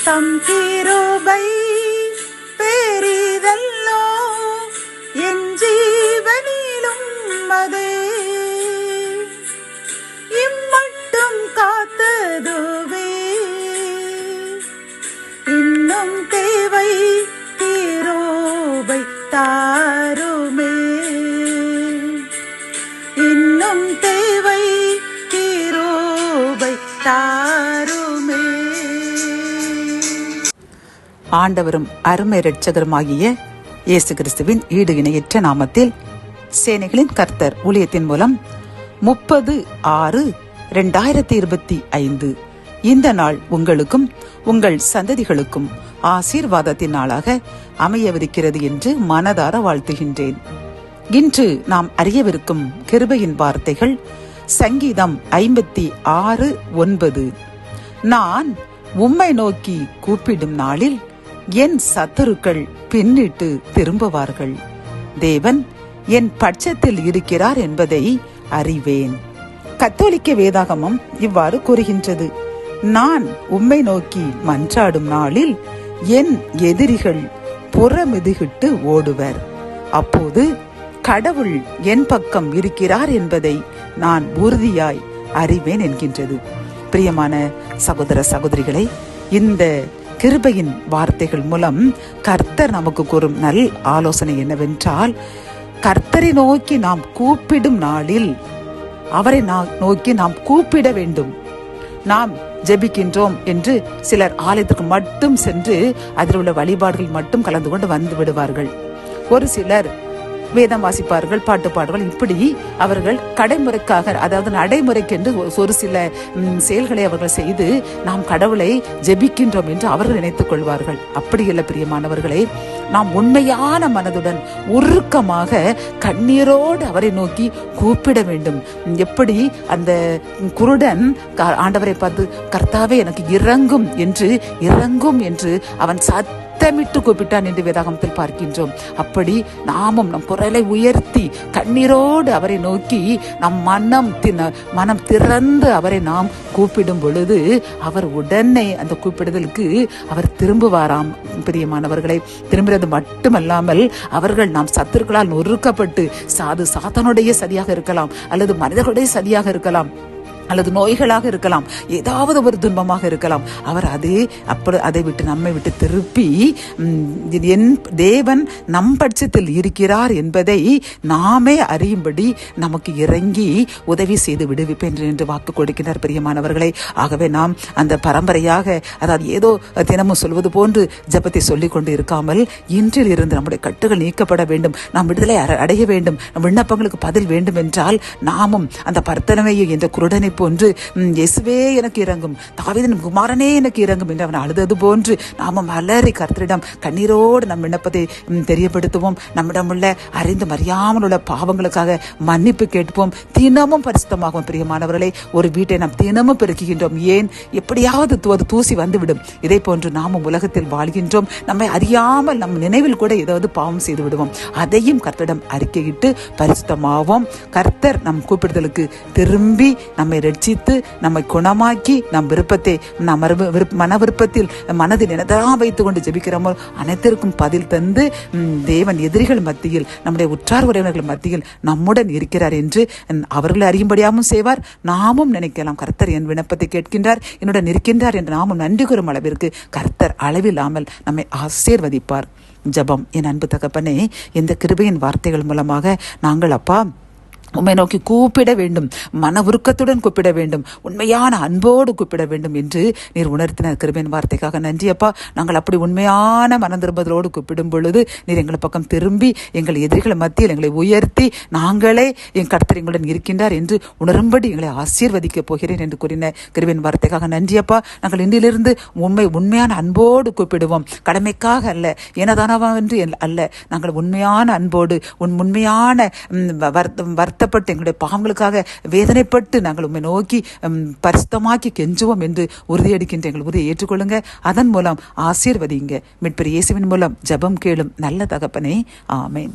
தம் கிருபை பெரிதல்லோ என் ஜீவனிலும் அதே இம்மட்டும் காத்ததுவே இன்னும் தேவை கிருபை தாருமே இன்னும் தேவை கிருபை தாருமே. ஆண்டவரும் அருமை இரட்சகருமாகிய இயேசு கிறிஸ்துவின் ஈடு இணையற்ற நாமத்தில் சேனைகளின் கர்த்தர் ஊழியத்தின் மூலம் 30/6/2025 இந்த நாள் உங்களுக்கும் உங்கள் சந்ததிகளுக்கும் ஆசீர்வாதத்தின் நாளாக அமையவிருக்கிறது என்று மனதார வாழ்த்துகின்றேன். இன்று நாம் அறியவிருக்கும் கிருபையின் வார்த்தைகள் சங்கீதம் 56:9. நான் உம்மை நோக்கி கூப்பிடும் நாளில் என் சத்துருக்கள் பின்னிட்டு திரும்புவார்கள். தேவன் என் பட்சத்தில் இருக்கிறார் என்பதை அறிவேன். கத்தோலிக்க வேதாகமம் இவ்வாறு கூறுகின்றது, நான் உம்மை நோக்கி மன்றாடும் நாளில் என் எதிரிகள் புறமிதுகிட்டு ஓடுவர். அப்போது கடவுள் என் பக்கம் இருக்கிறார் என்பதை நான் உறுதியாய் அறிவேன் என்கின்றது. பிரியமான சகோதர சகோதரிகளை, இந்த கிருபையின் வார்த்தைகள் மூலம் கர்த்தர் நமக்கு கூறும் நல் ஆலோசனை என்னவென்றால், கர்த்தரை நோக்கி நாம் கூப்பிடும் நாளில் அவரை நோக்கி நாம் கூப்பிட வேண்டும். நாம் ஜெபிக்கின்றோம் என்று சிலர் ஆலயத்துக்கு மட்டும் சென்று அதில் உள்ள வழிபாடுகள் மட்டும் கலந்து கொண்டு வந்து விடுவார்கள். ஒரு சிலர் வேதம் வாசிப்பார்கள், பாட்டு பாடுவார்கள். இப்படி அவர்கள் கடைமுறைக்காக, அதாவது நடைமுறைக்கென்று ஒரு சில செயல்களை அவர்கள் செய்து நாம் கடவுளை ஜெபிக்கின்றோம் என்று அவர்கள் நினைத்துக் கொள்வார்கள். அப்படி இல்லை பிரியமானவர்களே, நாம் உண்மையான மனதுடன் உருக்கமாக கண்ணீரோடு அவரை நோக்கி கூப்பிட வேண்டும். எப்படி அந்த குருடன் ஆண்டவரை பார்த்து கர்த்தாவே எனக்கு இறங்கும் என்று அவன் சத்தமிட்டு கூப்பிட்டான் என்று வேதாகமத்தில் பார்க்கின்றோம். அப்படி நாமும் நம் குரலை உயர்த்தி கண்ணீரோடு அவரை நோக்கி நம் மனம் திறந்து அவரை நாம் கூப்பிடும் பொழுது அவர் உடனே அந்த கூப்பிடுதலுக்கு அவர் திரும்புவாராம். பிரியமானவர்களை, திரும்புறது மட்டுமல்லாமல் அவர்கள் நாம் சத்துருக்களால் நொறுக்கப்பட்டு சாத்தானுடைய சதியாக இருக்கலாம், அல்லது மனிதர்களுடைய சதியாக இருக்கலாம், அல்லது நோய்களாக இருக்கலாம், ஏதாவது ஒரு துன்பமாக இருக்கலாம், அவர் அதை விட்டு நம்மை விட்டு திருப்பி என் தேவன் நம் பட்சத்தில் இருக்கிறார் என்பதை நாமே அறியும்படி நமக்கு இறங்கி உதவி செய்து விடுவிப்பேன் என்று வாக்கு கொடுக்கிறார். பிரியமானவர்களை, ஆகவே நாம் அந்த பரம்பரையாக, அதாவது ஏதோ தினமும் சொல்வது போன்று ஜெபத்தை சொல்லிக் கொண்டு இருக்காமல், இன்றில் இருந்து நம்முடைய கட்டுகள் நீக்கப்பட வேண்டும், நாம் விடுதலை அடைய வேண்டும், நம் விண்ணப்பங்களுக்கு பதில் வேண்டும் என்றால் நாமும் அந்த பர்த்தனமையை என்ற குருடனை போன்று இயேசுவே எனக்கு இறங்கும், தாவீதின் குமாரனே எனக்கு இறங்கும் என்று அவன் அழுதது போன்று நாமும் அலறி கர்த்தரிடம் கண்ணீரோடு நம் விண்ணப்பத்தை தெரியப்படுத்துவோம். நம்மிடம் உள்ள அறிந்தும் அறியாமல் உள்ள பாவங்களுக்காக மன்னிப்பு கேட்போம். தினமும் பரிசுத்தமாகும். பிரியமானவர்களே, ஒரு வீட்டை நாம் தினமும் பெருக்குகின்றோம். ஏன்? எப்படியாவது தூசி வந்துவிடும். இதே போன்று நாமும் உலகத்தில் வாழ்கின்றோம். நம்மை அறியாமல் நம் நினைவில் கூட ஏதாவது பாவம் செய்து விடுவோம். அதையும் கர்த்தரிடம் அறிக்கையிட்டு பரிசுத்தமாவோம். கர்த்தர் நம் கூப்பிடுதலுக்கு திரும்பி நம்மை ரட்சித்து நம்மை குணமாக்கி நம் விருப்பத்தை மன விருப்பத்தில் மனதில் என்னதான் வைத்துக் கொண்டு ஜெபிக்கிறோமோ அனைத்திற்கும் பதில் தந்து தேவன் எதிரிகள் மத்தியில், நம்முடைய உற்றார் உறவினர்கள் மத்தியில் நம்முடன் இருக்கிறார் என்று அவர்கள் அறியும்படியாகவும் செய்வார். நாமும் நினைக்கலாம், கர்த்தர் என் விண்ணப்பத்தை கேட்கின்றார், என்னுடன் இருக்கின்றார் என்று நாமும் நன்றி கூறும் அளவிற்கு கர்த்தர் அளவில்லாமல் நம்மை ஆசீர்வதிப்பார். ஜெபம். என் அன்பு தகப்பனே, இந்த கிருபையின் வார்த்தைகள் மூலமாக நாங்கள் அப்பா உம்மை நோக்கி கூப்பிட வேண்டும், மன உருக்கத்துடன் கூப்பிட வேண்டும், உண்மையான அன்போடு கூப்பிட வேண்டும் என்று நீர் உணர்த்தின கிருபையின் வார்த்தைக்காக நன்றி அப்பா. நாங்கள் அப்படி உண்மையான மனம் திரும்புதலோடு கூப்பிடும் பொழுது நீர் எங்கள் பக்கம் திரும்பி எங்கள் எதிரிகள் மத்தியில் எங்களை உயர்த்தி நாங்களே என் கர்த்தர் எங்களுடன் இருக்கின்றார் என்று உணரும்படி எங்களை ஆசீர்வதிக்கப் போகிறேன் என்று கூறின கிருபையின் வார்த்தைக்காக நன்றி அப்பா. நாங்கள் இன்றிலிருந்து உண்மையான அன்போடு கூப்பிடுவோம், கடமைக்காக அல்ல, ஏனதானவென்று அல்ல. நாங்கள் உண்மையான அன்போடு உண்மையான வருத்தப்பட்டு எங்களுடைய பாவங்களுக்காக வேதனைப்பட்டு நாங்கள் உம்மை நோக்கி பரிசுத்தமாக்கி கெஞ்சுவோம் என்று உறுதியெடுக்கின்ற எங்கள் உறுதியை ஏற்றுக்கொள்ளுங்க. அதன் மூலம் ஆசீர்வதிங்க. மீட்பர் இயேசுவின் மூலம் ஜெபம் கேளும் நல்ல தகப்பனே. ஆமென்.